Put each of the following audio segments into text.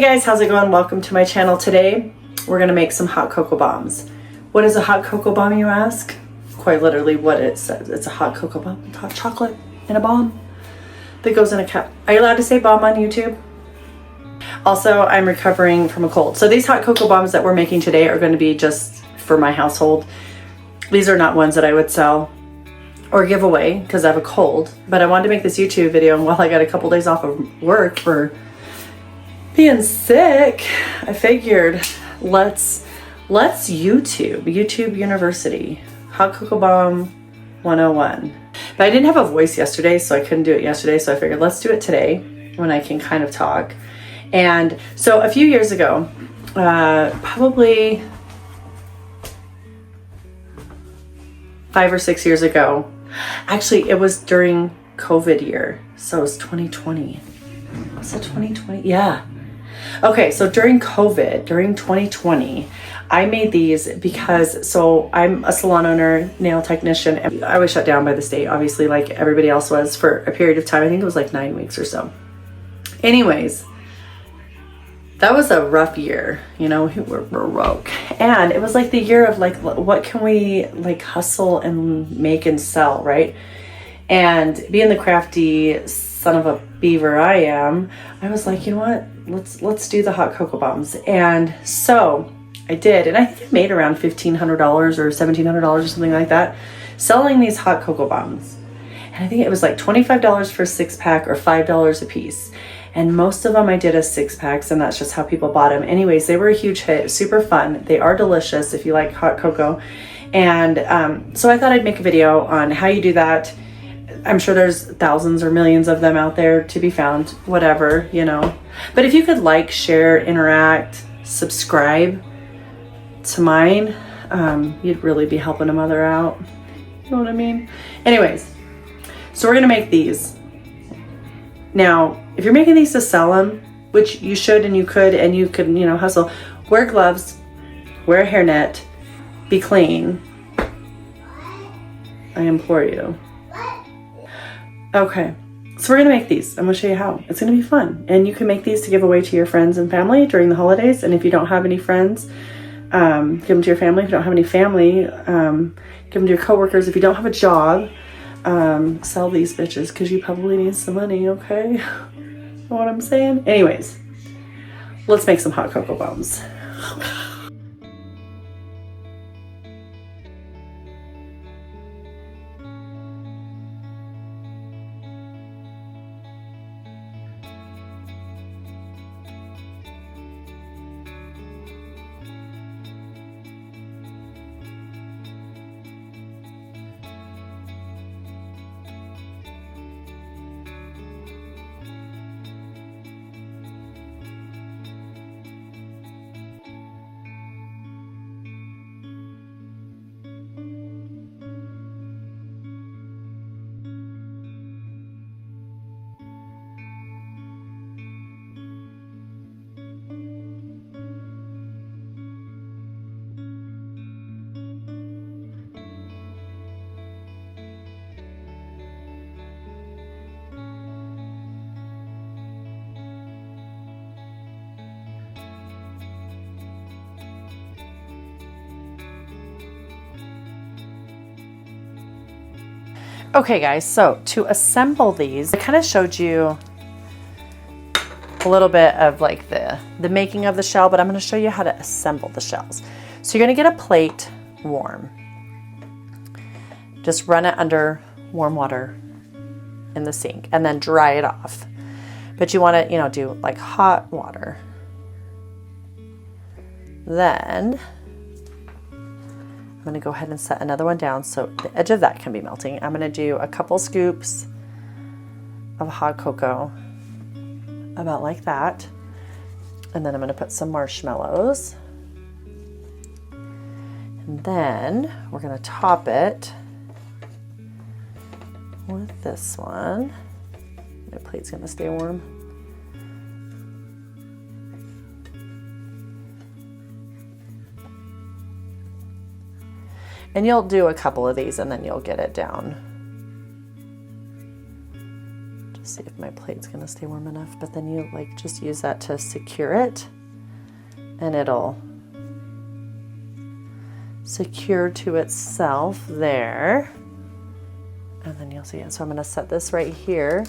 Hey guys, how's it going? Welcome to my channel. Today we're gonna make some hot cocoa bombs. What is a hot cocoa bomb, you ask? Quite literally what it says. It's a hot cocoa bomb. It's hot chocolate in a bomb that goes in a cup. Are you allowed to say bomb on YouTube? Also, I'm recovering from a cold. So these hot cocoa bombs that we're making today are going to be just for my household. These are not ones that I would sell or give away because I have a cold, but I wanted to make this YouTube video, and while I got a couple days off of work for being sick, I figured let's YouTube University Hot Cocoa Bomb 101. But I didn't have a voice yesterday, so I couldn't do it yesterday, so I figured let's do it today when I can kind of talk. And so a few years ago, probably 5 or 6 years ago, actually it was during COVID year, so it was 2020. Was it 2020? Yeah. Okay, so during COVID, during 2020, I made these because, so I'm a salon owner, nail technician, and I was shut down by the state, obviously, like everybody else was, for a period of time. I think it was like 9 weeks or so. Anyways, that was a rough year, you know, we're broke. And it was like the year of like, what can we like hustle and make and sell, right? And being the crafty son of a beaver I am, I was like, you know what, let's do the hot cocoa bombs. And so I did, and I think I made around $1,500 or $1,700 or something like that, selling these hot cocoa bombs. And I think it was like $25 for a 6-pack or $5 a piece. And most of them I did as 6-packs, and that's just how people bought them. Anyways, they were a huge hit, super fun. They are delicious if you like hot cocoa. And so I thought I'd make a video on how you do that. I'm sure there's thousands or millions of them out there to be found, whatever, you know. But if you could like, share, interact, subscribe to mine, you'd really be helping a mother out. You know what I mean? Anyways, so we're gonna make these. Now, if you're making these to sell them, which you should and you could, you know, hustle, wear gloves, wear a hairnet, be clean. I implore you. Okay, so we're gonna make these. I'm gonna show you how. It's gonna be fun. And you can make these to give away to your friends and family during the holidays. And if you don't have any friends, give them to your family. If you don't have any family, give them to your coworkers. If you don't have a job, sell these bitches because you probably need some money, okay? Know what I'm saying? Anyways, let's make some hot cocoa bombs. Okay guys, so to assemble these, I kind of showed you a little bit of like the making of the shell, but I'm going to show you how to assemble the shells. So you're going to get a plate warm. Just run it under warm water in the sink and then dry it off. But you want to, you know, do like hot water. Then I'm going to go ahead and set another one down so the edge of that can be melting. I'm going to do a couple scoops of hot cocoa, about like that. And then I'm going to put some marshmallows. And then we're going to top it with this one. My plate's going to stay warm. And you'll do a couple of these and then you'll get it down. see if my plate's gonna stay warm enough, but then you like just use that to secure it and it'll secure to itself there. And then you'll see it. So I'm gonna set this right here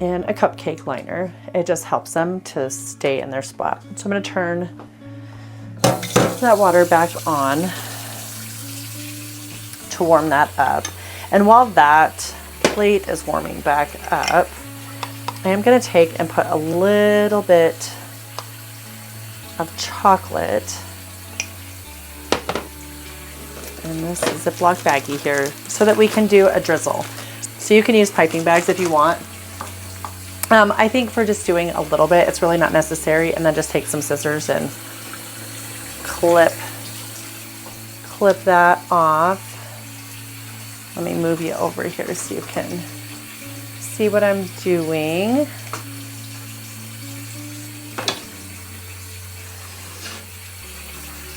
in a cupcake liner. It just helps them to stay in their spot. So I'm gonna turn that water back on to warm that up. And while that plate is warming back up, I am going to take and put a little bit of chocolate in this Ziploc baggie here so that we can do a drizzle. So you can use piping bags if you want. I think for just doing a little bit, it's really not necessary. And then just take some scissors and clip that off. Let me move you over here so you can see what I'm doing.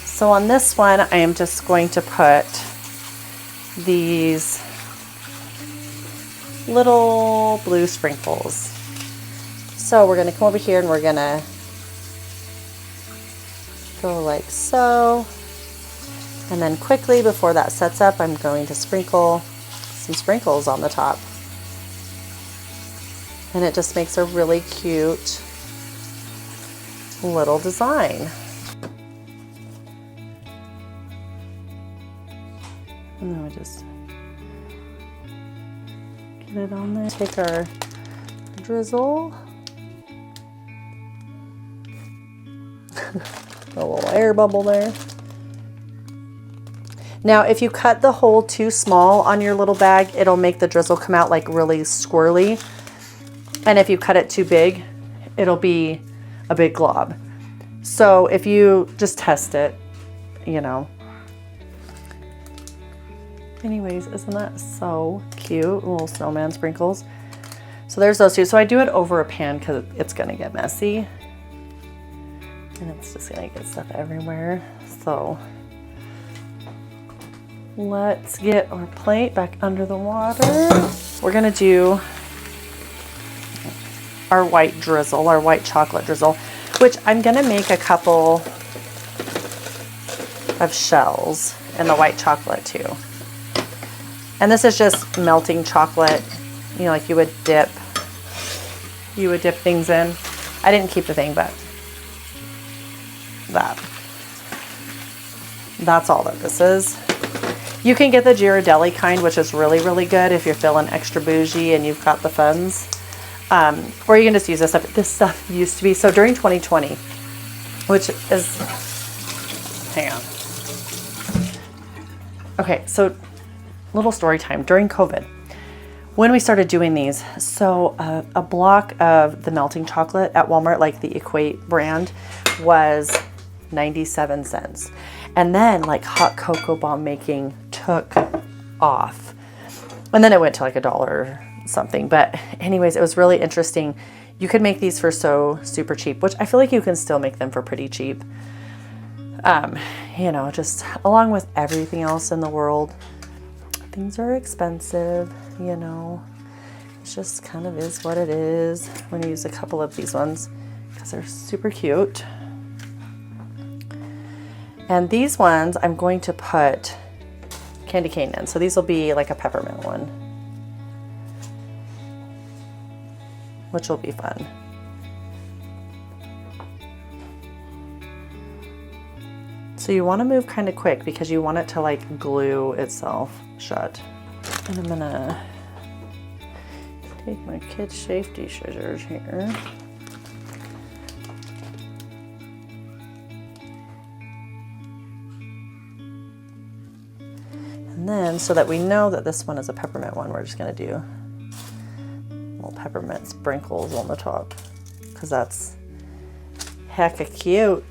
So on this one, I am just going to put these little blue sprinkles. So we're gonna come over here and we're gonna go like so. And then quickly before that sets up, I'm going to sprinkle some sprinkles on the top. And it just makes a really cute little design. And then we just get it on there. Take our drizzle. A little air bubble there. Now, if you cut the hole too small on your little bag, it'll make the drizzle come out like really squirrely. And if you cut it too big, it'll be a big glob. So if you just test it, you know. Anyways, isn't that so cute? Little snowman sprinkles. So there's those two. So I do it over a pan because it's gonna get messy. And it's just gonna get stuff everywhere. So let's get our plate back under the water. We're gonna do our white drizzle, our white chocolate drizzle, which I'm gonna make a couple of shells in the white chocolate too. And this is just melting chocolate, you know, like you would dip things in. I didn't keep the thing, but that's all that this is. You can get the Ghirardelli kind, which is really, really good if you're feeling extra bougie and you've got the funds. Or you can just use this stuff. This stuff used to be, so during 2020, which is, hang on. Okay, so little story time. During COVID, when we started doing these, so a block of the melting chocolate at Walmart, like the Equate brand, was 97 cents. And then like hot cocoa bomb making took off. And then it went to like $1 something. But anyways, it was really interesting. You could make these for so super cheap, which I feel like you can still make them for pretty cheap. You know, just along with everything else in the world, things are expensive, you know. It just kind of is what it is. I'm going to use a couple of these ones because they're super cute. And these ones I'm going to put candy cane in. So these will be like a peppermint one, which will be fun. So you want to move kind of quick because you want it to like glue itself shut. And I'm gonna take my kids' safety scissors here. And then, so that we know that this one is a peppermint one, we're just gonna do little peppermint sprinkles on the top because that's hecka cute.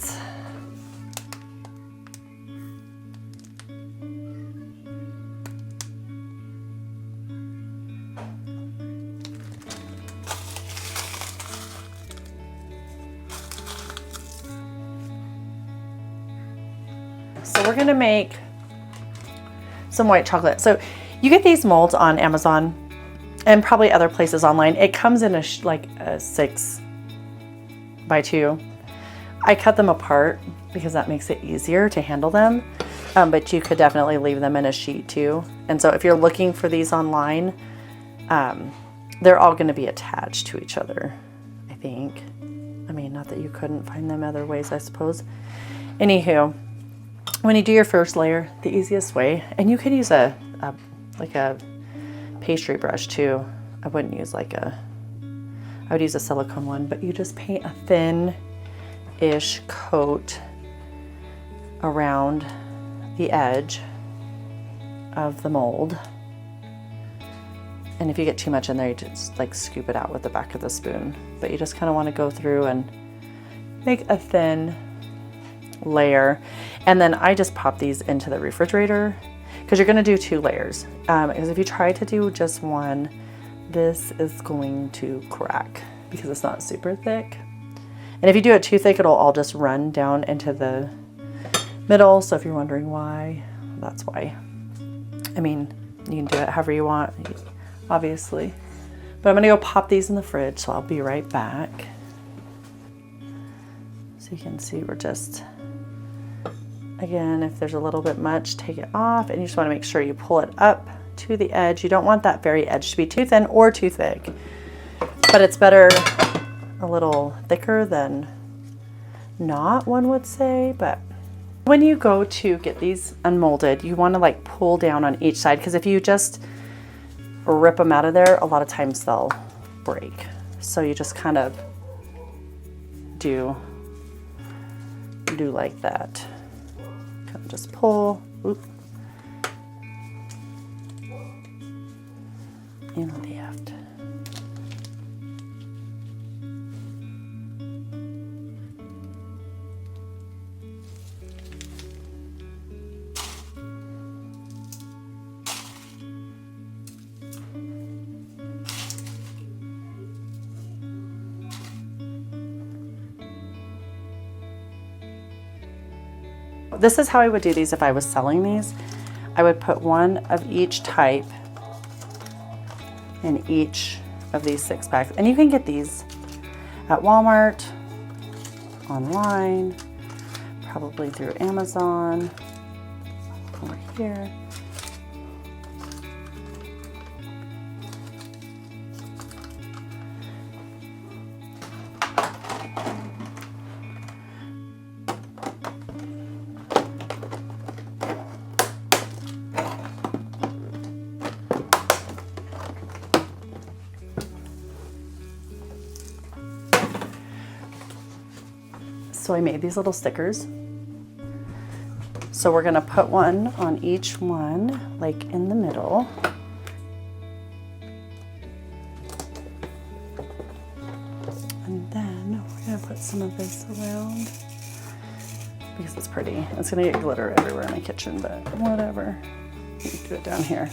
So we're gonna make some white chocolate. So you get these molds on Amazon and probably other places online. It comes in like a 6x2. I cut them apart because that makes it easier to handle them. But you could definitely leave them in a sheet too. And so if you're looking for these online, they're all going to be attached to each other, I think. I mean, not that you couldn't find them other ways, I suppose. Anywho, when you do your first layer, the easiest way, and you could use a pastry brush too. I wouldn't use I would use a silicone one, but you just paint a thin-ish coat around the edge of the mold. And if you get too much in there, you just like scoop it out with the back of the spoon. But you just kind of want to go through and make a thin layer. And then I just pop these into the refrigerator because you're going to do 2 layers. Because if you try to do just one, this is going to crack because it's not super thick. And if you do it too thick, it'll all just run down into the middle. So if you're wondering why, that's why. I mean, you can do it however you want, obviously. But I'm gonna go pop these in the fridge, so I'll be right back. So you can see we're just, again, if there's a little bit much, take it off, and you just wanna make sure you pull it up to the edge. You don't want that very edge to be too thin or too thick, but it's better a little thicker than not, one would say. But when you go to get these unmolded, you want to like pull down on each side, because if you just rip them out of there, a lot of times they'll break. So you just kind of do like that. Kind of just pull. Oop. In on the left. This is how I would do these if I was selling these. I would put one of each type in each of these 6-packs. And you can get these at Walmart, online, probably through Amazon, over here. So I made these little stickers. So we're gonna put one on each one, like in the middle. And then we're gonna put some of this around because it's pretty. It's gonna get glitter everywhere in my kitchen, but whatever. Do it down here.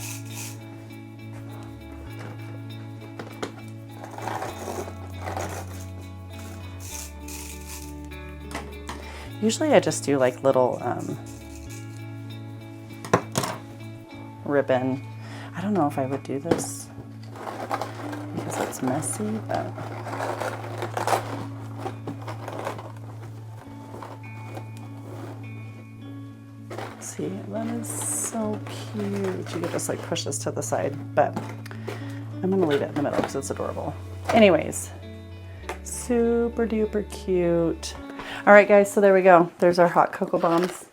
Usually I just do like little ribbon. I don't know if I would do this because it's messy, but see, that is so cute. You could just like push this to the side, but I'm gonna leave it in the middle because it's adorable. Anyways, super duper cute. All right, guys, so there we go. There's our hot cocoa bombs.